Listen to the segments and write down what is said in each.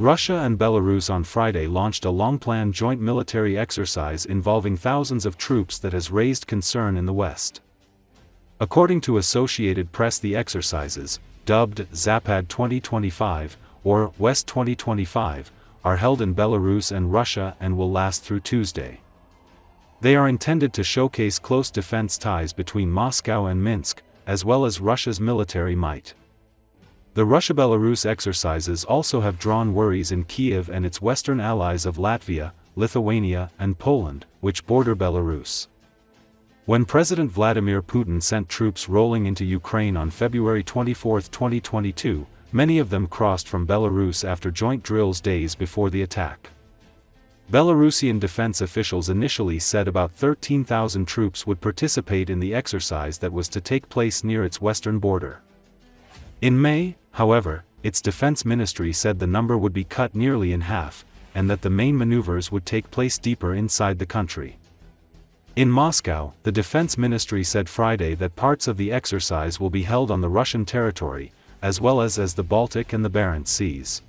Russia and Belarus on Friday launched a long-planned joint military exercise involving thousands of troops that has raised concern in the West. According to Associated Press, the exercises, dubbed Zapad 2025, or West 2025, are held in Belarus and Russia and will last through Tuesday. They are intended to showcase close defense ties between Moscow and Minsk, as well as Russia's military might. The Russia-Belarus exercises also have drawn worries in Kiev and its western allies of Latvia, Lithuania, and Poland, which border Belarus. When President Vladimir Putin sent troops rolling into Ukraine on February 24, 2022, many of them crossed from Belarus after joint drills days before the attack. Belarusian defense officials initially said about 13,000 troops would participate in the exercise that was to take place near its western border. In May, however, its defense ministry said the number would be cut nearly in half, and that the main maneuvers would take place deeper inside the country. In Moscow, the defense ministry said Friday that parts of the exercise will be held on the Russian territory, as well as the Baltic and the Barents Seas.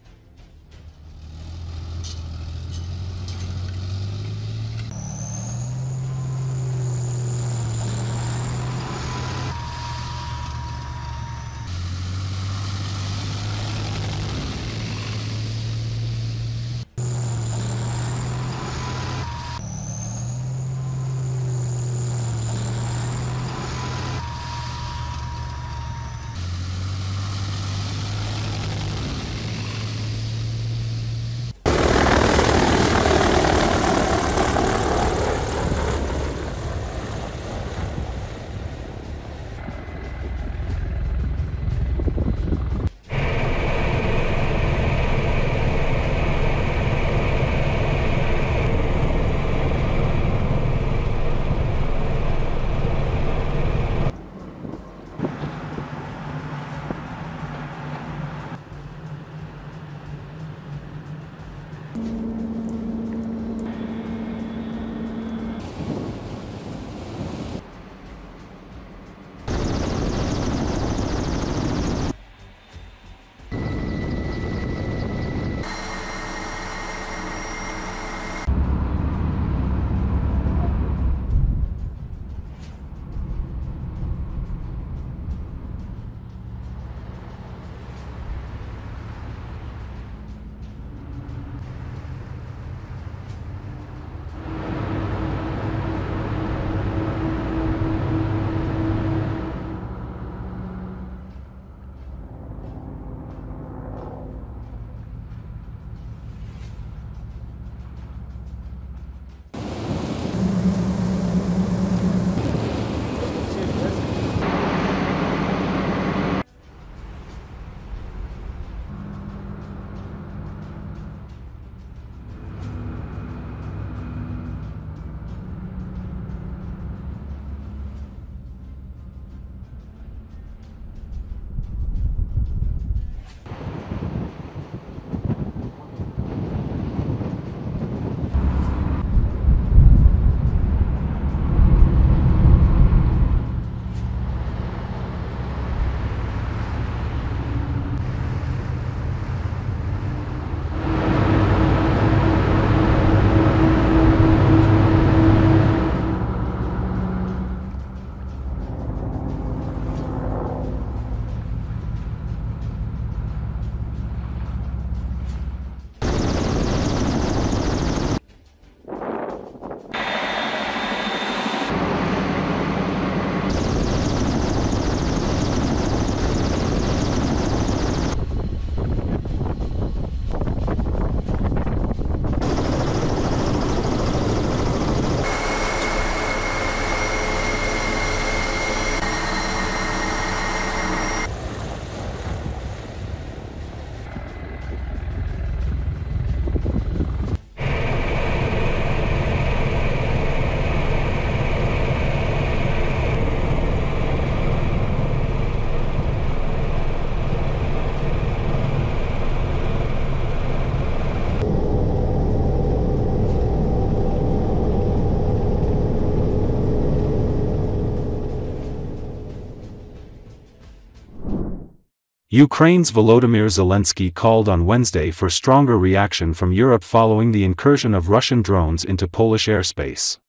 Ukraine's Volodymyr Zelensky called on Wednesday for stronger reaction from Europe following the incursion of Russian drones into Polish airspace.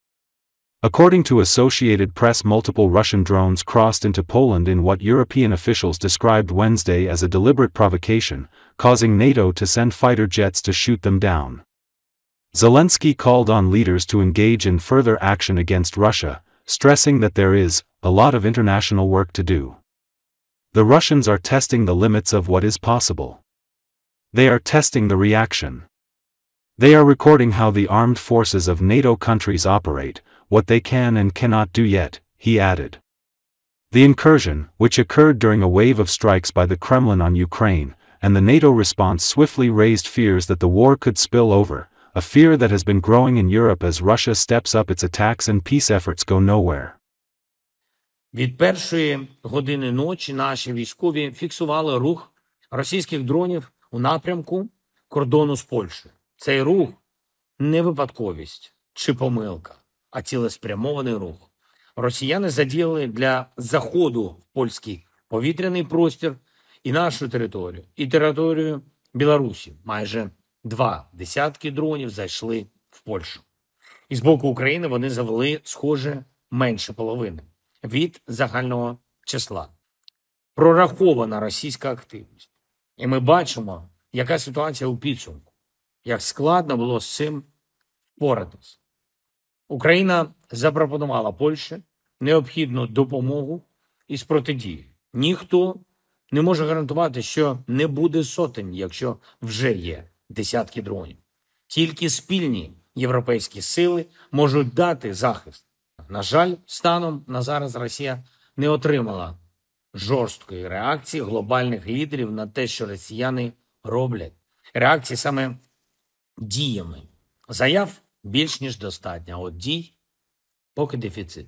According to Associated Press, multiple Russian drones crossed into Poland in what European officials described Wednesday as a deliberate provocation, causing NATO to send fighter jets to shoot them down. Zelensky called on leaders to engage in further action against Russia, stressing that there is a lot of international work to do. The Russians are testing the limits of what is possible. They are testing the reaction. They are recording how the armed forces of NATO countries operate, what they can and cannot do yet, he added. The incursion, which occurred during a wave of strikes by the Kremlin on Ukraine, and the NATO response swiftly raised fears that the war could spill over, a fear that has been growing in Europe as Russia steps up its attacks and peace efforts go nowhere. Від першої години ночі наші військові фіксували рух російських дронів у напрямку кордону з Польщею. Цей рух не випадковість чи помилка, а цілеспрямований рух. Росіяни задіяли для заходу в польський повітряний простір і нашу територію, і територію Білорусі. Майже 20 дронів зайшли в Польщу. І з боку України вони завели, схоже, менше половини від загального числа. Прорахована російська активність. І ми бачимо, яка ситуація у підсумку, як складно було з цим впоратись. Україна запропонувала Польщі необхідну допомогу із протидії. Ніхто не може гарантувати, що не буде сотень, якщо вже є десятки дронів. Тільки спільні європейські сили можуть дати захист. На жаль, станом на зараз Росія не отримала жорсткої реакції глобальних лідерів на те, що росіяни роблять. Реакції саме діями. Заяв більш ніж достатньо, а от дій поки дефіцит.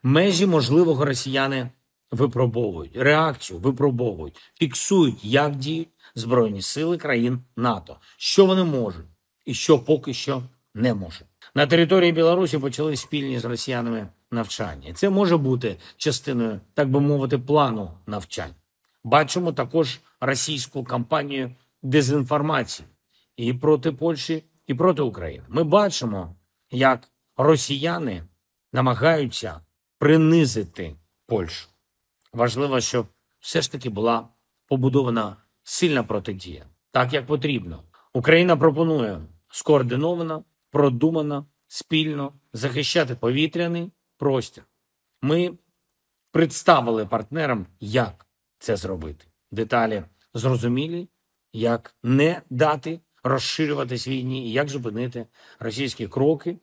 Межі можливого росіяни випробовують, реакцію випробовують, фіксують, як діють Збройні сили країн НАТО, що вони можуть і що поки що не можуть. На території Білорусі почали спільні з росіянами навчання. Це може бути частиною, так би мовити, плану навчань. Бачимо також російську кампанію дезінформації і проти Польщі, і проти України. Ми бачимо, як росіяни намагаються принизити Польщу. Важливо, щоб все ж таки була побудована сильна протидія, так як потрібно. Україна пропонує скоординовано, продумано, спільно захищати повітряний простір. Ми представили партнерам, як це зробити. Деталі зрозумілі, як не дати розширюватись війні і як зупинити російські кроки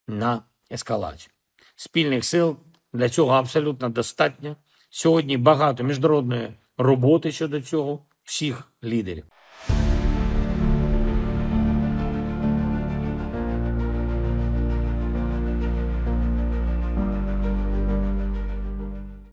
на ескалацію. Спільних сил для цього абсолютно достатньо. Сьогодні багато міжнародної роботи щодо цього всіх лідерів.